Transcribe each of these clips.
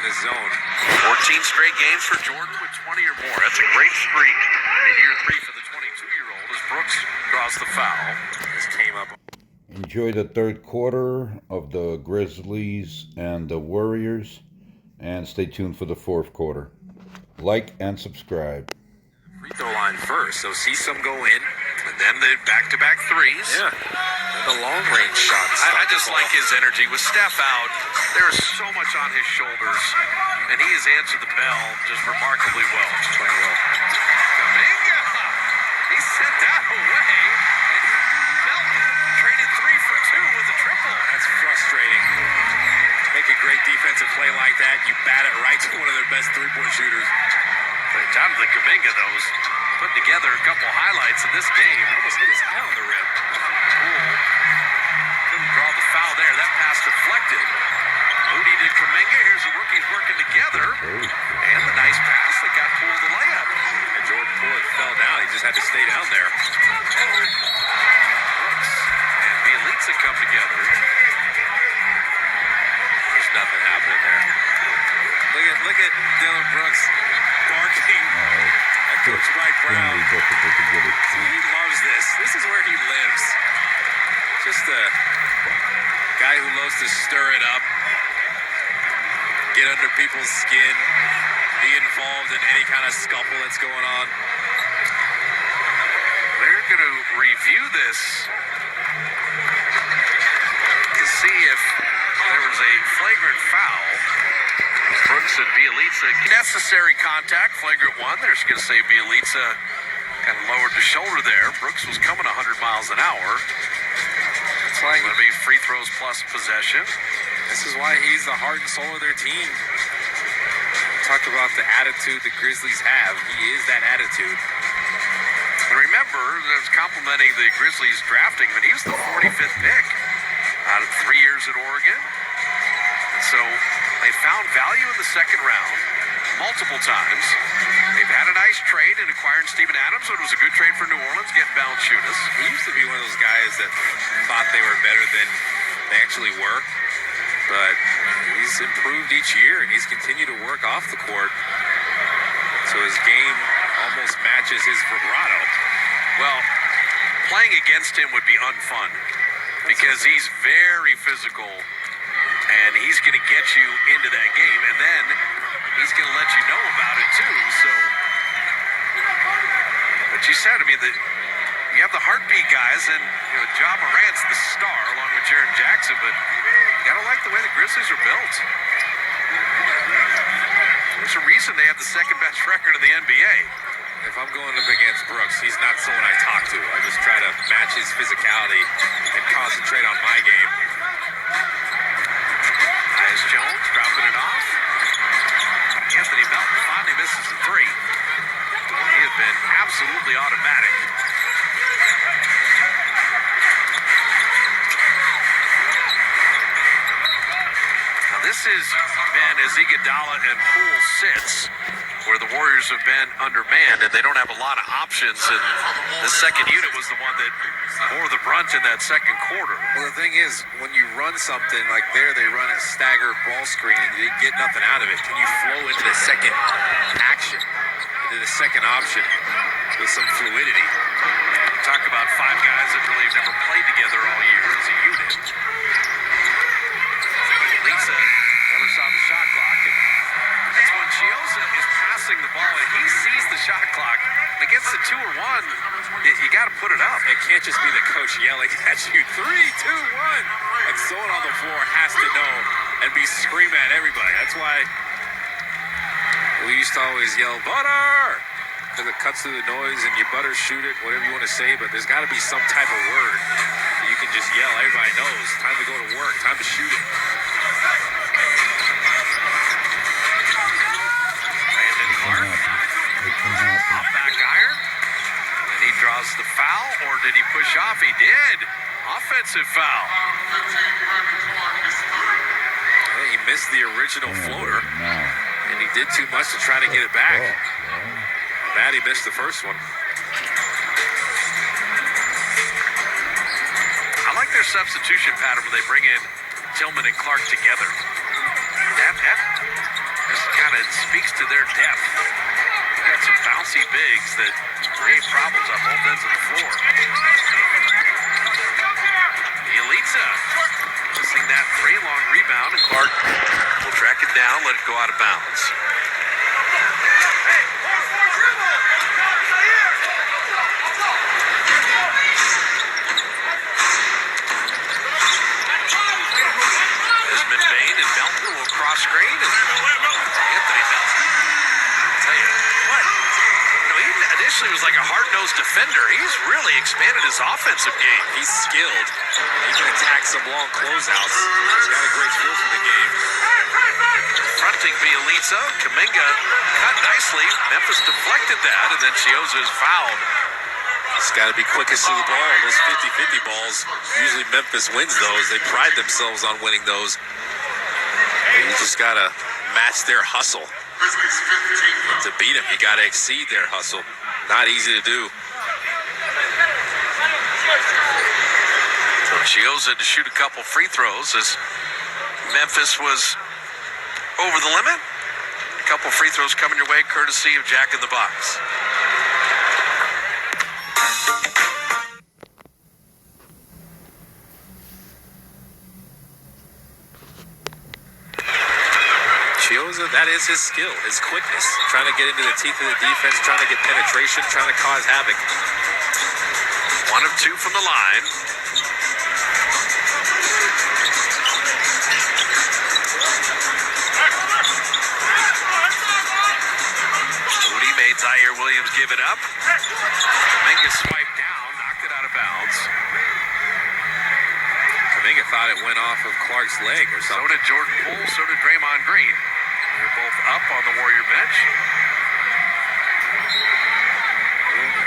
this zone. 14 straight games for Jordan with 20 or more. That's a great streak in year 3 for the 22-year-old as Brooks draws the foul. This came up. Enjoy the third quarter of the Grizzlies and the Warriors, and stay tuned for the fourth quarter. Like and subscribe. Free throw line first, so see some go in. And then the back-to-back threes. Yeah. And the long-range shots. I just like his energy. With Steph out, there is so much on his shoulders, and he has answered the bell just remarkably well. Playing well. Kuminga! He sent that away, and Melton traded 3 for 2 with a triple. That's frustrating. Make a great defensive play like that, you bat it right to one of their best three-point shooters. Jonathan Kuminga, though, is putting together a couple highlights in this game. Almost hit his head on the rim. Poole couldn't draw the foul there. That pass deflected. Moody to Kuminga. Here's the rookies working together. And the nice pass that got Poole the layup. And Jordan Poole fell down. He just had to stay down there. Brooks and Bielitsa come together. There's nothing happening there. Look at Dylan Brooks barking at Coach Mike Brown. He loves this. This is where he lives. Just a guy who loves to stir it up, get under people's skin, be involved in any kind of scuffle that's going on. They're going to review this to see if there was a flagrant foul. Brooks and Bielitsa, necessary contact, flagrant one. They're just going to say Bielitsa kind of lowered the shoulder there. Brooks was coming 100 miles an hour. It's like Going to be free throws plus possession. this is why he's the heart and soul of their team. Talk about the attitude the Grizzlies have. He is that attitude. And remember, there's complimenting the Grizzlies drafting, but he was the 45th pick out of 3 years at Oregon. And so they found value in the second round multiple times. They've had a nice trade in acquiring Steven Adams, so it was a good trade for New Orleans, getting Valanciunas. He used to be one of those guys that thought they were better than they actually were. But he's improved each year, and he's continued to work off the court. So his game almost matches his vibrato. Well, playing against him would be unfun because he's very physical, and he's going to get you into that game, and then he's going to let you know about it too. So, but you said, I mean, you have the heartbeat guys, and Ja Morant's the star along with Jaren Jackson, but you got to like the way the Grizzlies are built. There's a reason they have the second best record in the NBA. If I'm going up against Brooks, he's not someone I talk to. I just try to match his physicality and concentrate on my game. Tyus Jones dropping it off. Anthony Melton finally misses the three. He has been absolutely automatic. Now this has been as Iguodala and Poole sits, where the Warriors have been undermanned and they don't have a lot of options, and the second unit was the one that bore the brunt in that second quarter. Well, the thing is, when you run something like there, they run a staggered ball screen and you get nothing out of it. Can you flow into the second action, into the second option with some fluidity? Talk about 5 guys that really have never played together all year as a unit. Lisa never saw the shot clock, and that's when Chioza is passing the ball and he sees the shot clock. And against the 2 or 1, you got to put it up. It can't just be the coach yelling at you, 3, 2, 1. Like someone on the floor has to know and be screaming at everybody. That's why we used to always yell, butter! Because it cuts through the noise and you butter shoot it, whatever you want to say, but there's got to be some type of word that you can just yell. Everybody knows. Time to go to work. Time to shoot it. Brandon Clark, back iron, and he draws the foul, or did he push off? He did. Offensive foul. Yeah, he missed the original floater, and he did too much to try to get it back. Bad he missed the first one. I like their substitution pattern where they bring in Tillman and Clark together. again, speaks to their depth. They've got some bouncy bigs that create problems on both ends of the floor. Bielitsa missing that very long rebound, and Clark will track it down, let it go out of bounds. Cross screen, and Anthony Melton. I'll tell you what, he initially was like a hard-nosed defender. He's really expanded his offensive game. He's skilled. He can attack some long closeouts. He's got a great feel for the game. Fronting Bielitsa, Kuminga cut nicely. Memphis deflected that, and then Chioza is fouled. He's got to be quickest to the ball. Those 50-50 balls, usually Memphis wins those. They pride themselves on winning those. You just got to match their hustle. To beat them, you got to exceed their hustle. Not easy to do. So Chioza to shoot a couple free throws as Memphis was over the limit. A couple free throws coming your way, courtesy of Jack in the Box. Chioza, that is his skill, his quickness. Trying to get into the teeth of the defense, trying to get penetration, trying to cause havoc. 1 of 2 from the line. Moody made Zaire Williams give it up. Kuminga swiped down, knocked it out of bounds. Kuminga thought it went off of Clark's leg or something. So did Jordan Poole, so did Draymond Green. They're both up on the Warrior bench.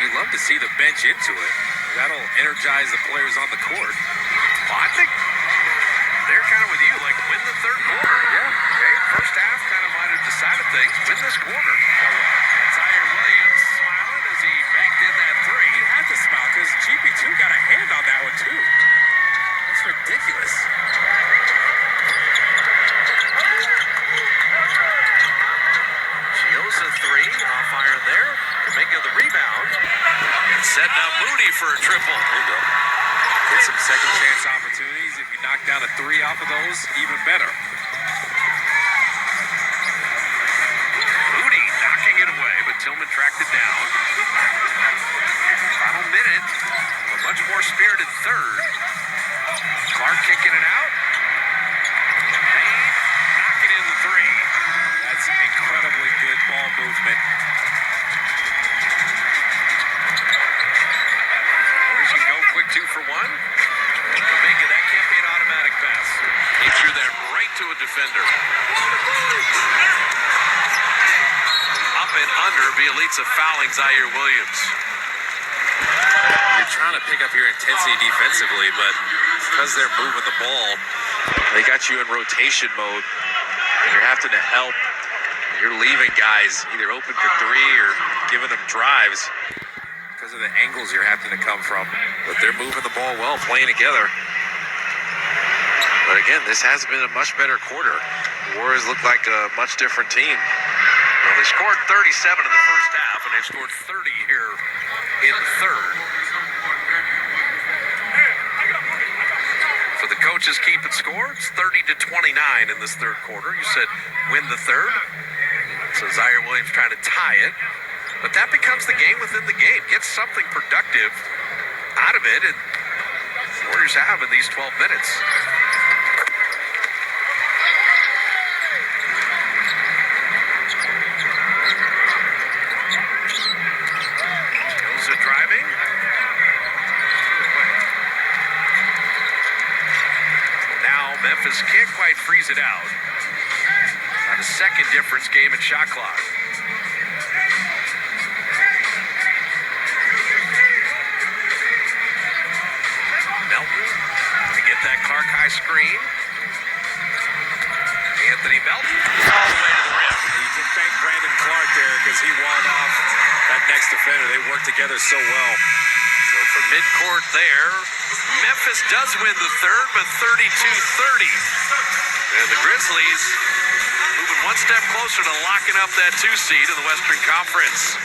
You love to see the bench into it. That'll energize the players on the court. Well, I think they're kind of with you, like win the third quarter. Yeah. Okay. First half kind of might have decided things. Win this quarter. Zaire Williams smiling as he banked in that three. He had to smile because GP2 got a hand on that one too. That's ridiculous. Chioza three, off iron there. Kuminga the rebound. And setting up Moody for a triple. There you go. Get some second chance opportunities. If you knock down a three off of those, even better. Moody knocking it away, but Tillman tracked it down. Final minute. A much more spirited third. Clark kicking it out. Payne knocking in the three. That's incredibly good ball movement. Warriors can go quick 2 for 1. Kuminga, that can't be an automatic pass. He threw that right to a defender. Up and under, Bielitsa fouling Zaire Williams. You're trying to pick up your intensity defensively, but because they're moving the ball, they got you in rotation mode, and you're having to help. You're leaving guys either open for three or giving them drives because of the angles you're having to come from. But they're moving the ball well, playing together. But again, this has been a much better quarter. The Warriors look like a much different team. Well, they scored 37 in the first half, and they've scored 30 here in the third. For the coaches keeping score, it's 30-29 in this third quarter. You said win the third. So Zaire Williams trying to tie it. But that becomes the game within the game. Get something productive out of it, and the Warriors have in these 12 minutes. Chioza driving. Now Memphis can't quite freeze it out. Not a second difference game in shot clock. Melton to get that Clark high screen. Anthony Melton all the way to the rim. You can thank Brandon Clark there because he walled off that next defender. They worked together so well. So from midcourt there, Memphis does win the third, but 32-30. And the Grizzlies moving 1 one step closer to locking up that 2 seed in the Western Conference.